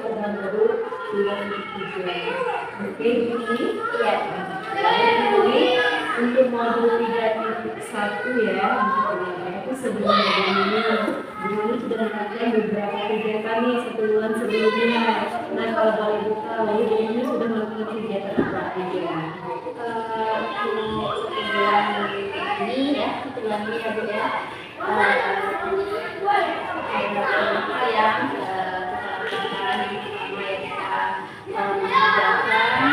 dengan modul 2.3. Oke, ini ya. Jadi untuk modul 3.1 ya, itu sebelum ini sudah melakukan beberapa kegiatan nih 1 bulan sebelumnya. Nah, kalau boleh ibu tahu, ini sudah melakukan kegiatan apa aja? Ini ya, bulan ini ya Bu ya. Apa yang kita lakukan mengerjakan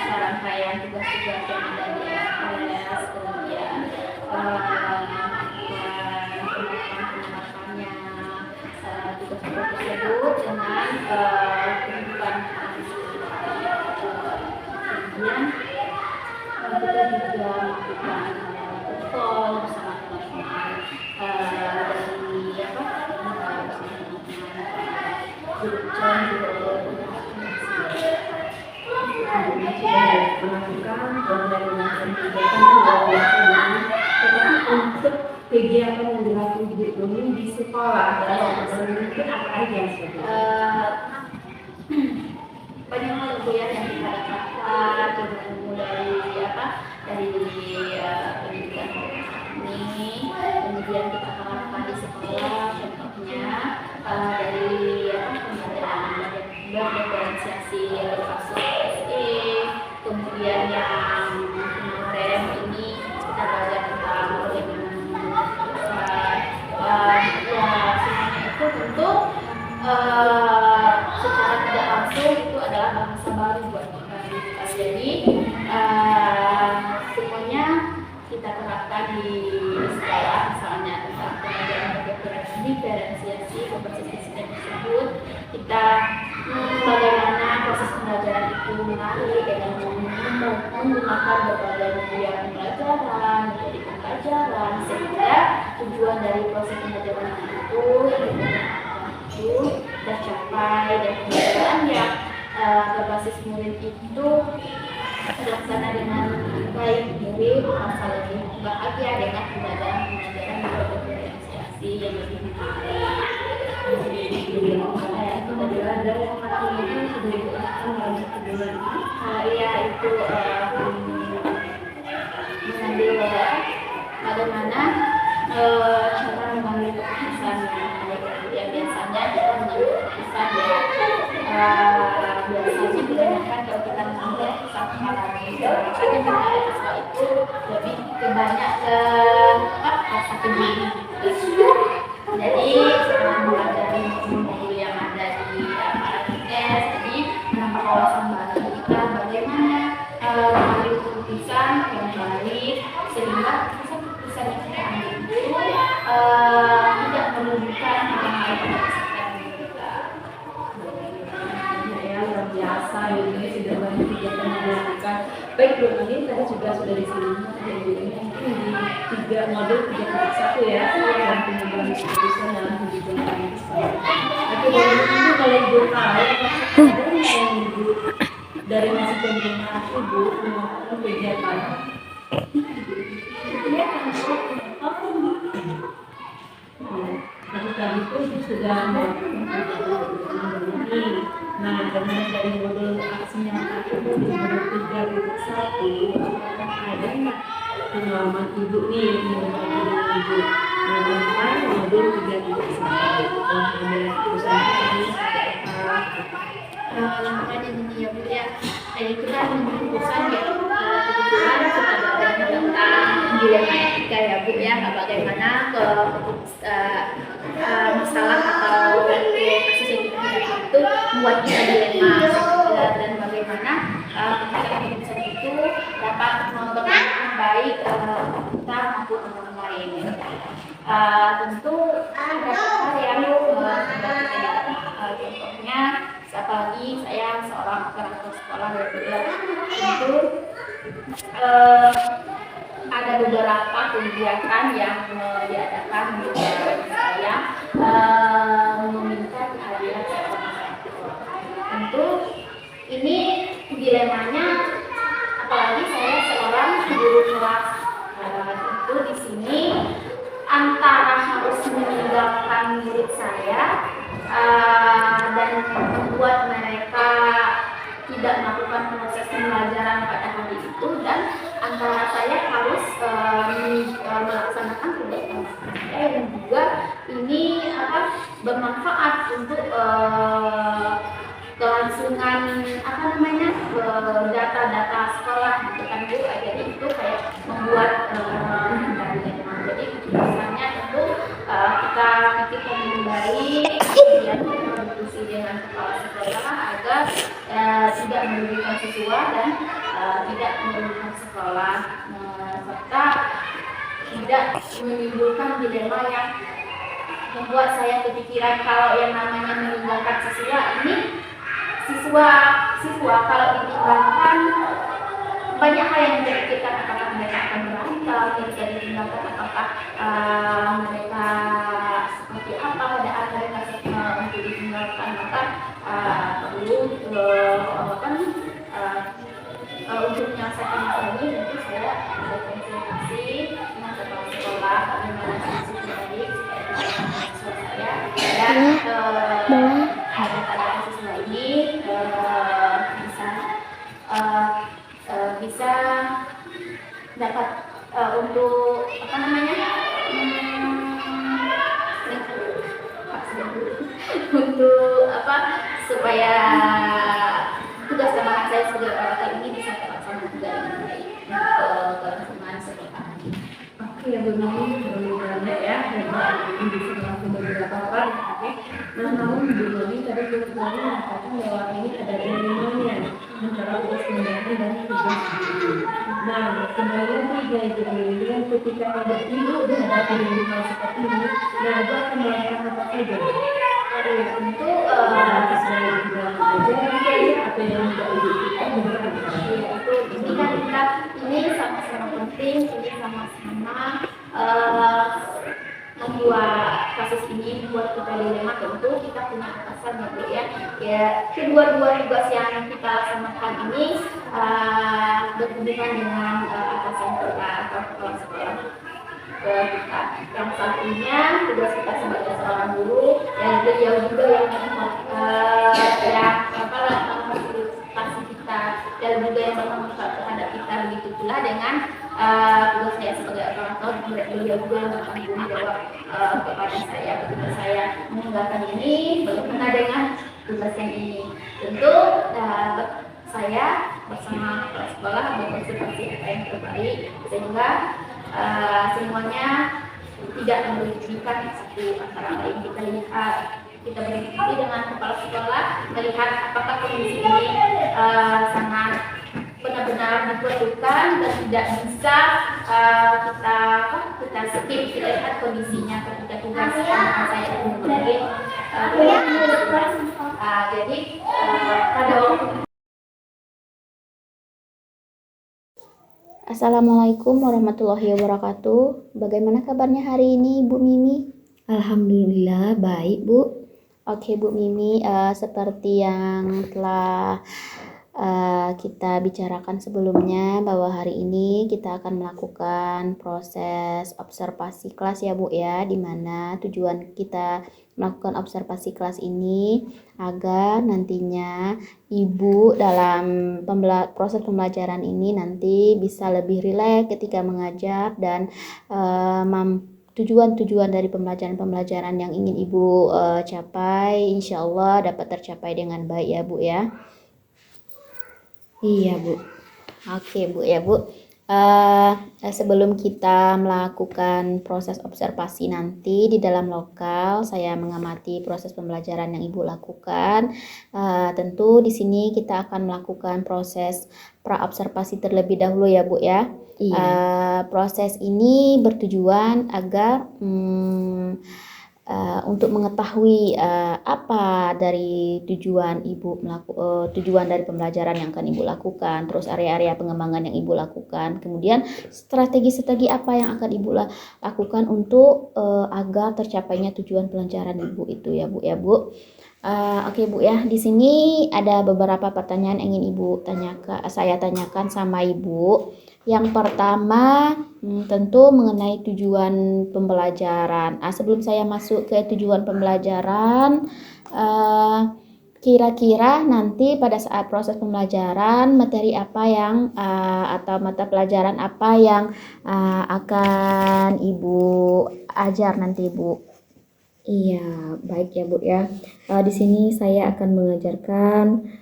serangkaian tugas-tugas yang ada di SPS, kemudian penerapannya tugas-tugas tersebut dengan kehidupan kemudian kita juga melakukan call bersama teman-teman dari untuk kegiatan yang dilakukan di sekolah mungkin apa aja banyak hal yang kita dapatkan dari pendidikan ini, kemudian kita harapkan di sekolah contohnya dari pembelajaran berdiferensiasi kasus SE, kemudian yang kemarin ini kita belajar tentang bagaimana semuanya itu tentu secara tidak langsung itu adalah bahasa baru buat kita. Jadi semuanya kita terapkan di sekolah, misalnya tentang pembelajaran diferensiasi berbasis sistem tersebut. Kita bagaimana proses pembelajaran itu mengalir dengan menggunakan berbagai media pembelajaran, metode pembelajaran, sehingga tujuan dari proses pembelajaran itu tercapai dan pembelajaran yang berbasis murid itu terlaksana dengan baik, murid merasa lebih bahagia dengan pembelajaran yang berdiferensiasi yang lebih menarik. Iya itu mengambil bagaimana cara mengambil keputusan yang biasanya kita mengambil keputusan biasanya kebanyakan kalau kita mengambil satu hal itu lebih kebanyak ke rasa kebiri. Jadi setelah mempelajari modul yang ada di SPS, jadi menambah wawasan baru kita bagaimana mengambil keputusan yang baik sehingga keputusan yang kita ambil itu tidak merugikan orang lain pada kesehatan kita. Ya, luar biasa ini sudah banyak kegiatan yang dilakukan. Baik Bu, ini tadi juga sudah disinggung mungkin di 3 modul 3.1 ya, yang pengembangan keputusan dalam kehidupan kita. Oke, ini kalau Ibu tahu, ada yang Ibu dari masa pembinaan Ibu melakukan kegiatan? Tadi itu sudah nah dengan dari modul aksinya itu di modul 3.1 ada nggak pengalaman Ibu nih mengenai Ibu menggunakan modul 3.1 makanya ini ya Bu ya, itu kan keputusan ya kebetulan kita belajar tentang dilema etika ya Bu ya, bagaimana masalah atau kasus yang kita hadapi itu membuat kita dilema dan bagaimana keputusan itu dapat mempengaruhi baik kita maupun orang lain. Tentu ada hal yang contohnya apalagi saya seorang operator sekolah ya tentu ada beberapa kegiatan yang diadakan di saya meminta kehadiran seorang tentu ini dilemanya apalagi saya seorang guru kelas tentu di sini antara harus meninggalkan murid saya dan membuat mereka tidak melakukan proses pembelajaran pada hari itu, dan antara saya harus melaksanakan tugas saya, dan juga ini bermanfaat untuk kelangsungan data-data sekolah gitu kan Bu. Jadi itu kayak membuat jadi misalnya tentu kita pikirkan dengan baik, kemudian kita berdiskusi dengan kepala sekolah agar tidak merugikan siswa dan tidak merugikan sekolah, serta tidak menimbulkan dilema yang membuat saya kepikiran kalau yang namanya meninggalkan siswa kalau ditinggalkan banyak hal yang dipikirkan, apakah mereka akan merantau, yang bisa ditinggalkan apakah mereka seperti apa pada akhirnya untuk ditinggalkan, maka perlu untuk menyelesaikan masalah ini tentu saya berkonsultasi dengan kepala sekolah bagaimana solusi terbaik supaya siswa saya dan data-data siswa ini bisa dapat untuk untuk supaya tugas tambahan saya sebagai orang tua ini bisa terlaksana juga dengan baik untuk kelangsungan sekolah. Oke, namun banyak ya, ini bisa melakukan beberapa hal. Oke, nah namun Bu Noni tadi tadi mengatakan bahwa ini ada dilemanya antara tugas pembelajaran dan tugas guru. Nah, kembali lagi dari kemudian ketika ada ibu menghadapi dilema seperti ini, nah itu akan melakukan apa saja? Tentu sesuai dengan pelajaran atau yang tidak dibutuhkan itu ini kan kita ini sama-sama penting, ini sama-sama membuat kasus ini membuat kita dilema. Tentu kita punya atasan ya Bu ya kedua-dua tugas yang kita laksanakan ini berhubungan dengan atasan kita atau kepala sekolah kita. Yang satunya tugas kita sebagai seorang guru, dan beliau juga yang memfasilitasi kita dan juga yang bermanfaat terhadap kita. Begitu pula dengan tugas saya sebagai orang tua, beliau juga yang bertanggung jawab kepada saya ketika saya meninggalkan ini. Bagaimana dengan tugas yang ini? Tentu saya bersama kepala sekolah berkonsultasi apa yang terbaik sehingga semuanya tidak merugikan satu antara lain. Kita berdiskusi dengan kepala sekolah melihat apakah kondisi ini sangat benar-benar diperlukan dan tidak bisa kita skip. Kita lihat kondisinya ketika tugas saya itu mungkin jadi pada waktu. Assalamualaikum warahmatullahi wabarakatuh. Bagaimana kabarnya hari ini, Bu Mimi? Alhamdulillah baik, Bu. Oke, Bu Mimi, seperti yang telah kita bicarakan sebelumnya, bahwa hari ini kita akan melakukan proses observasi kelas ya Bu ya, dimana tujuan kita melakukan observasi kelas ini agar nantinya Ibu dalam proses pembelajaran ini nanti bisa lebih rileks ketika mengajar, dan tujuan-tujuan dari pembelajaran yang ingin Ibu capai insya Allah dapat tercapai dengan baik ya Bu ya. Iya, Bu. Oke Bu ya Bu. Sebelum kita melakukan proses observasi nanti di dalam lokal, saya mengamati proses pembelajaran yang Ibu lakukan. Tentu di sini kita akan melakukan proses pra-observasi terlebih dahulu ya Bu ya. Iya. Proses ini bertujuan agar untuk mengetahui apa dari tujuan tujuan dari pembelajaran yang akan Ibu lakukan, terus area-area pengembangan yang Ibu lakukan, kemudian strategi-strategi apa yang akan Ibu lakukan untuk agar tercapainya tujuan pelajaran Ibu itu ya Bu ya Bu. Oke Bu ya, di sini ada beberapa pertanyaan yang ingin saya tanyakan sama Ibu. Yang pertama tentu mengenai tujuan pembelajaran. Sebelum saya masuk ke tujuan pembelajaran, eh, kira-kira nanti pada saat proses pembelajaran materi apa yang atau mata pelajaran apa yang akan Ibu ajar nanti, Bu? Iya, baik ya Bu ya. Di sini saya akan mengajarkan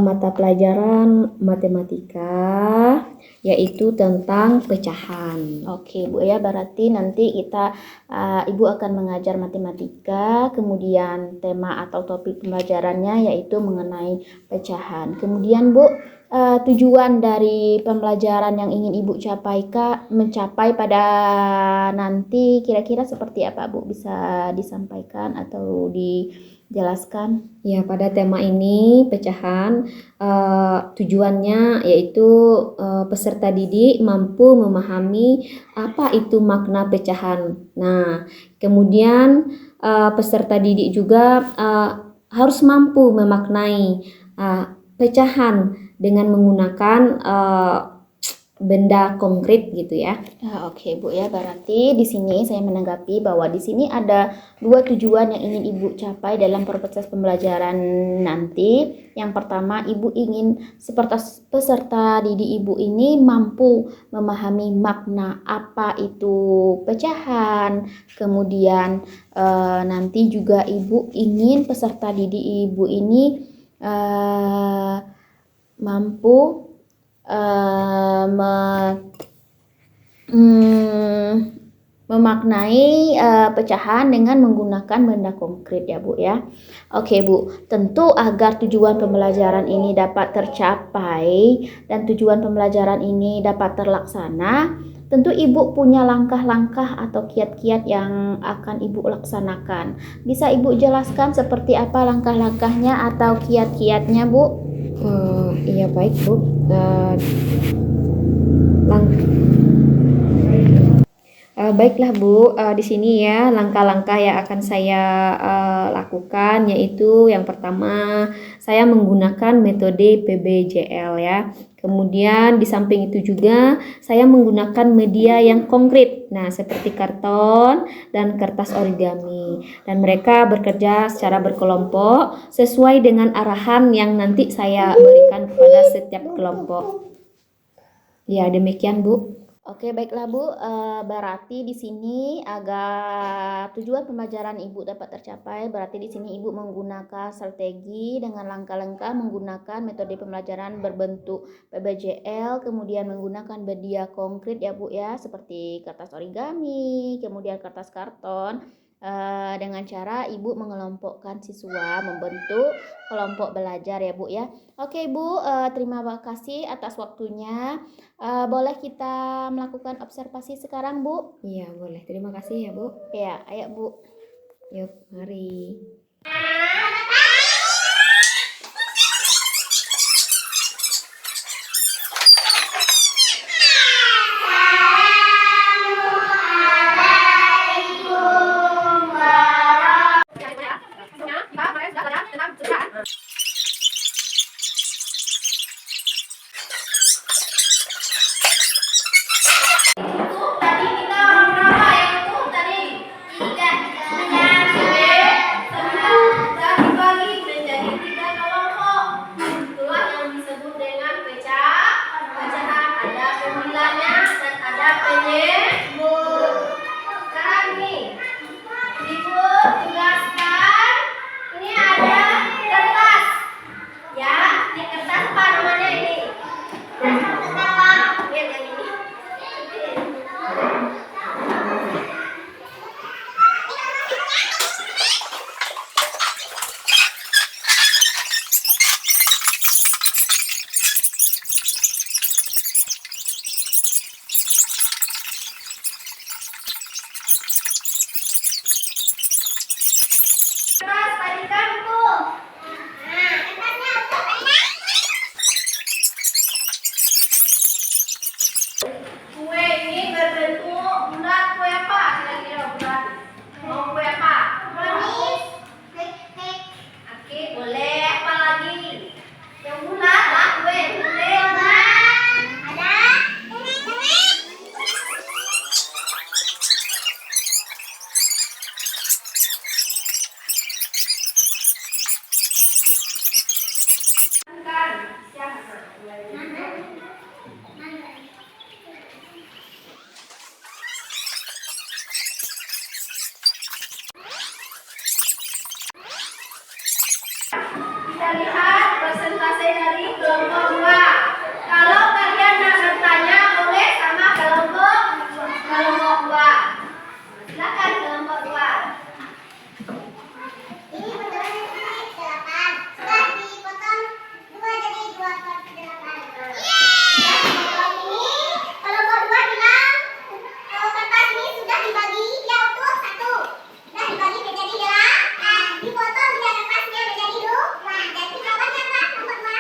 mata pelajaran matematika, yaitu tentang pecahan. Oke Bu ya, berarti nanti Ibu akan mengajar matematika, kemudian tema atau topik pembelajarannya yaitu mengenai pecahan. Kemudian Bu, tujuan dari pembelajaran yang ingin Ibu mencapai pada nanti kira-kira seperti apa Bu? Bisa disampaikan atau dijelaskan? Ya, pada tema ini pecahan tujuannya yaitu peserta didik mampu memahami apa itu makna pecahan. Nah, kemudian peserta didik juga harus mampu memaknai pecahan dengan menggunakan benda konkret gitu ya. Oke Bu ya, berarti di sini saya menanggapi bahwa di sini ada dua tujuan yang ingin Ibu capai dalam proses pembelajaran nanti. Yang pertama, Ibu ingin peserta didik Ibu ini mampu memahami makna apa itu pecahan. Kemudian nanti juga Ibu ingin peserta didik Ibu ini mampu memaknai pecahan dengan menggunakan benda konkret ya Bu ya. Oke Bu, tentu agar tujuan pembelajaran ini dapat tercapai dan tujuan pembelajaran ini dapat terlaksana, tentu Ibu punya langkah-langkah atau kiat-kiat yang akan Ibu laksanakan. Bisa Ibu jelaskan seperti apa langkah-langkahnya atau kiat-kiatnya Bu? Iya baik Bu. Baiklah Bu, di sini ya langkah-langkah yang akan saya lakukan yaitu yang pertama saya menggunakan metode PBJL ya. Kemudian di samping itu juga saya menggunakan media yang konkret, nah seperti karton dan kertas origami. Dan mereka bekerja secara berkelompok sesuai dengan arahan yang nanti saya berikan kepada setiap kelompok. Ya demikian Bu. Oke, baiklah Bu, berarti di sini agar tujuan pembelajaran Ibu dapat tercapai, berarti di sini Ibu menggunakan strategi dengan langkah-langkah menggunakan metode pembelajaran berbentuk PBJL, kemudian menggunakan media konkret ya Bu ya, seperti kertas origami, kemudian kertas karton, dengan cara Ibu mengelompokkan siswa membentuk kelompok belajar ya Bu ya. Oke Bu, terima kasih atas waktunya. Boleh kita melakukan observasi sekarang Bu? Iya boleh, terima kasih ya Bu. Ya, ayo Bu. Yuk mari. persentase dari kelompok 2. Kalau kalian mau bertanya boleh sama kelompok 2. Silakan kelompok 2. Ini bentuknya 8. Sudah dipotong 2 jadi 2/8. Dan kelompok ini, kelompok 2 bilang kertas ini sudah dibagi ya untuk 1. Sudah dibagi menjadi 8. Dipotong dia kertasnya menjadi 2. Jadi jawabannya apa? Kelompok 2.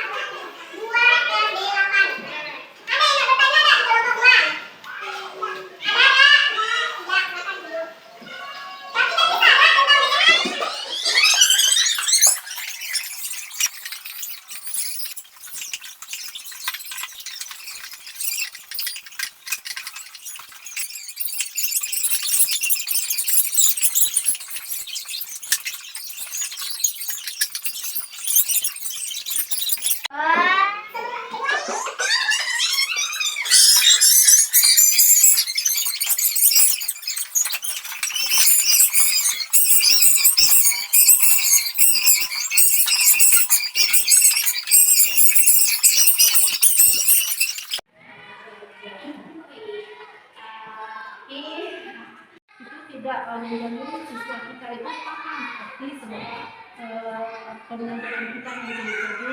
2 dan 8. Ada yang nak bertanya tak kelompok 2? Ada tak? Ya, silakan dulu. Tapi tak bisa lah tentang matematika. Itu tidak mengganggu siswa kita itu paham seperti sebuah pembelajaran kita nanti. Jadi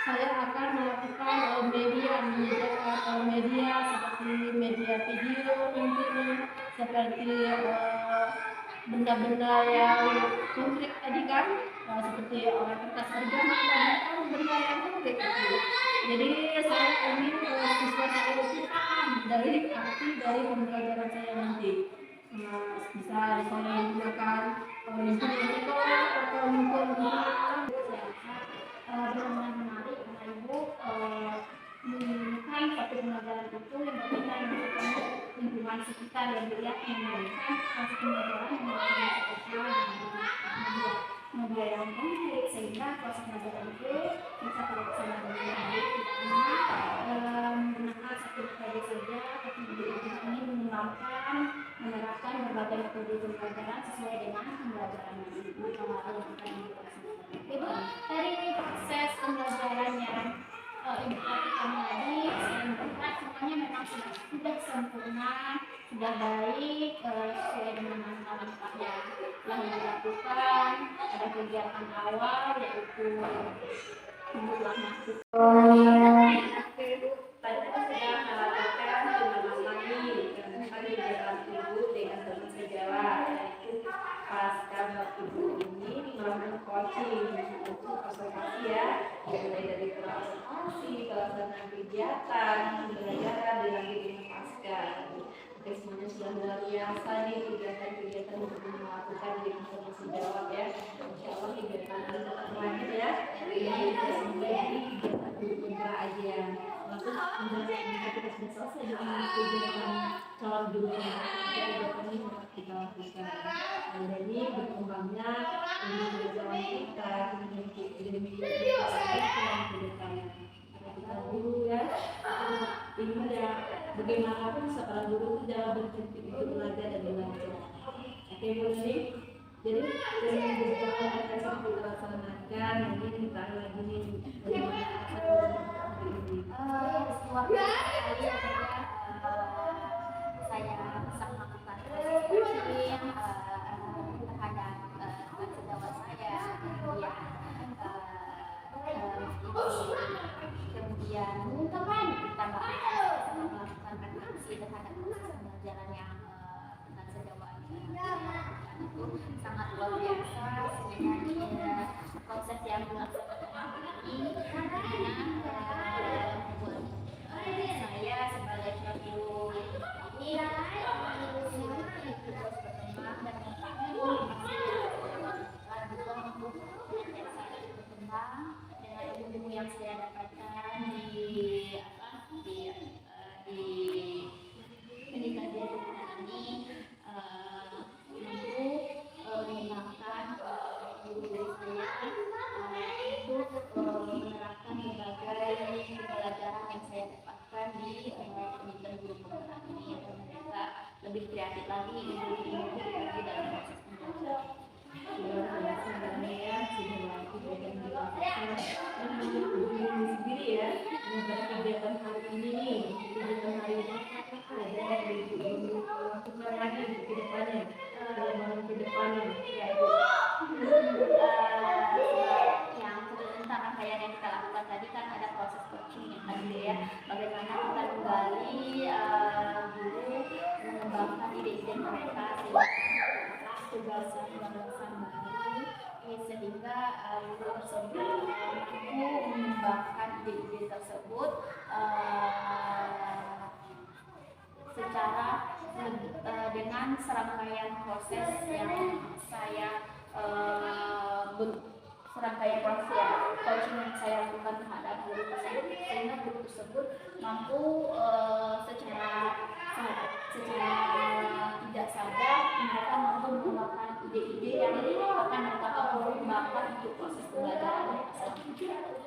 saya akan melakukan media seperti media video nanti, seperti benda-benda yang konkret tadi kan, seperti kertas origami kan benda yang konkret itu. Jadi saya ingin siswa saya itu paham dari arti dari pembelajaran saya nanti. Bisa saya gunakan lingkungan sekolah atau lingkungan Benar-benar menarik karena Ibu menemukan satu pembelajaran itu yang benar-benar menemukan lingkungan sekitar yang dilihat menggunakan satu pembelajaran yang media yang konkret sehingga proses pembelajaran itu bisa terlaksana dengan baik, tidak hanya menggunakan satu metode saja, tapi juga ingin mengembangkan menerapkan berbagai metode pembelajaran sesuai dengan pembelajaran yang Ibu, dari proses pembelajarannya Ibu lakukan tadi, saya melihat semuanya memang sudah sempurna, sudah baik, sesuai dengan langkah-langkah yang telah dilakukan. Ada kegiatan awal yaitu Ibu telah melakukan. Tadi kita sudah melakukan pengenalan lagi tadi dalam Ibu dengan teman sejarah, yaitu pasca Ibu ini melakukan coaching untuk observasi ya, mulai dari observasi, pelaksanaan kegiatan, pembelajaran dilanjut dengan pasca. Oke, semuanya sudah luar biasa nih kegiatan-kegiatan yang Ibu melakukan di teman sejawat ya. Insya Allah kegiatan ini tetap lanjut ya. Ini kita sampai di kegiatan kedua aja. Lalu jika kita sudah selesai dengan kegiatan calon guru kegiatan ini kita lakukan. Jadi berkembangnya ini pembelajaran kita menjadi yang kedepannya. Kita dulu ya. Ini ya bagaimanapun seorang guru itu dalam berprinsip itu belajar dan belajar. Oke Bu Nini. Jadi dengan beberapa akan kita laksanakan ini kita lagi nih bagaimana Luar biasa sekali ya, saya bisa melakukan coaching terhadap sejawat saya, kemudian teman ditambah bisa melakukan refleksi terhadap proses pembelajaran yang dengan sejawat itu sangat luar biasa. Sebenarnya proses yang dilaksanakan ini saya sebagai suatu ini terus berkembang dan berkembang dengan ilmu yang saya dapatkan di pendidikan ini mampu mengembangkan guru saya untuk menerapkan berbagai pembelajaran yang saya dapatkan di pendidikan guru pemula ini, agar mereka lebih kreatif lagi, lebih dalam proses pembelajaran. luar biasa ya, sudah waktu dan rangkaian yang kita lakukan tadi kan ada proses coaching yang tadi ya, bagaimana kita menggali guru mengembangkan ide-ide mereka tugasan baru sehingga guru tersebut mampu mengembangkan ide-ide tersebut secara dengan serangkaian proses yang saya serangkaian proses coaching yang saya lakukan terhadap guru tersebut, sehingga guru tersebut mampu secara tidak sadar mereka mampu mengembangkan ide-ide yang akan mereka kembangkan untuk proses pembelajaran selanjutnya.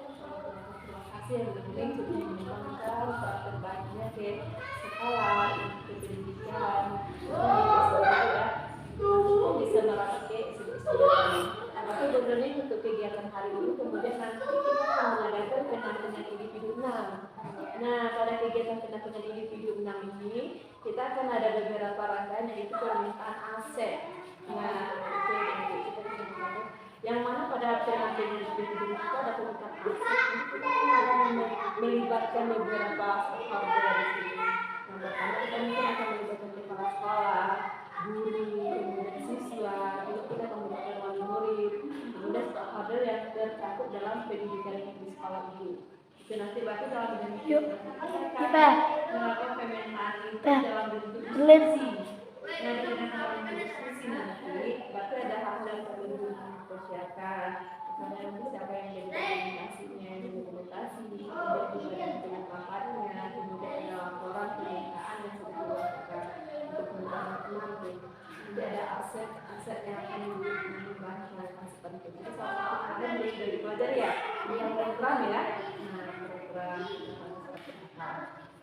Terima kasih yang penting sudah mengembangkan saat terbaiknya ke sekolah, ke pendidikan, bisa melakukan istri-istri. Tapi sebenarnya untuk kegiatan hari ini kemudian nanti kita akan mengadakan penampilan individu 6. Nah, pada kegiatan penampilan individu 6 ini kita akan ada beberapa rangkaian yaitu permintaan aset. Nah, itu yang kita bisa mengadakan. Yang mana pada penampilan individu itu ada permintaan aset. Kita akan melibatkan beberapa stakeholder di sini. Yang pertama kita mungkin akan melibatkan kepala sekolah, guru, kemudian siswa, juga kita akan melibatkan wali murid, kemudian stakeholder yang tercakup dalam pendidikan di sekolah itu. Itu nanti berarti dalam bentuk kita melakukan pemetaan itu dalam bentuk diskusi. Nah, dengan dalam bentuk diskusi nanti berarti ada hal yang perlu dipersiapkan. Misalnya nanti siapa yang jadi komunikasinya, dokumentasi, kemudian juga ada penyampaiannya, kemudian ada laporan permintaan yang sudah dilakukan untuk menangani. Jadi ada aset yang akan dibahas seperti itu. Jadi salah satu ada dari pelajar ya, yang program ya. Nah, program seperti apa?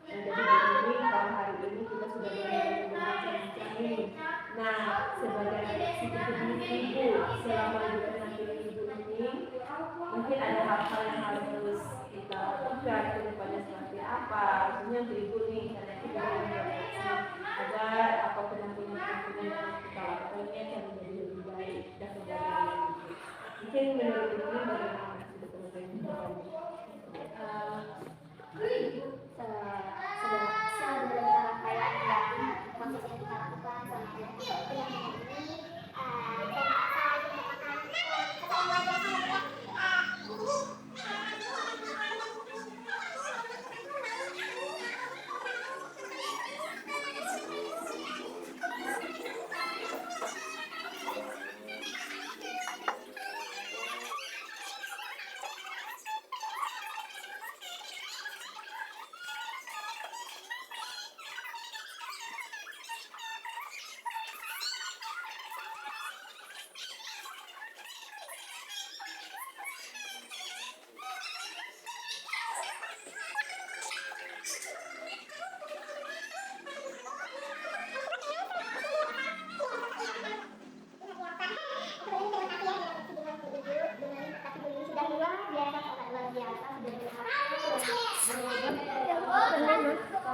Nah, jadi ini kalau hari ini kita sudah membaca ini. Nah, sebagai psikolog ibu selama juga nanti ibu ini mungkin ada hal-hal yang harus kita lakukan ke depannya seperti apa. Maksudnya untuk ibu nih karena kita membatasi agar apa penampilan yang kita lakukan ini akan menjadi lebih baik dan sebagainya. Mungkin menurut ibu ini bagaimana sudah teman-teman? Sebenarnya rangkaian yang proses yang kita lakukan selama penampilan ini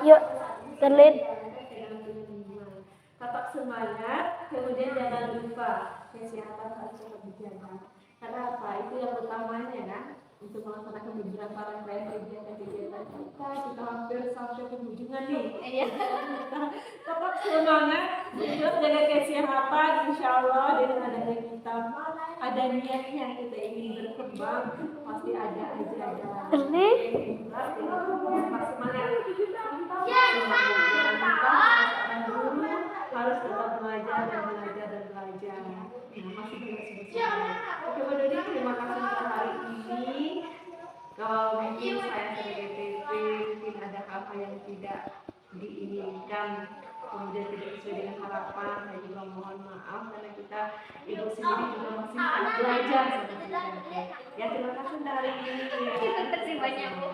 Yuk, terlin. Tetap semangat, kemudian jangan lupa kesehatan harus tetap dijaga. Karena apa? Itu yang utamanya kan. Untuk melaksanakan beberapa rangkaian kegiatan kita hampir sampai penghujungan nih. Iya. Tetap semangat, terus jaga kesehatan, insya Allah dengan adanya kita ada niat yang kita ingin berkembang, pasti ada aja Ini semangat. Harus tetap belajar dan belajar. Nah, masih bersama. Oke, Mbak Dodi, terima kasih untuk hari ini. Kalau mungkin saya sebagai PP mungkin ada hal-hal yang tidak diinginkan, kemudian tidak sesuai dengan harapan, saya juga mohon maaf karena kita ibu sendiri juga masih belajar seperti itu. Ya, terima kasih dari ini. Terima kasih banyak Bu.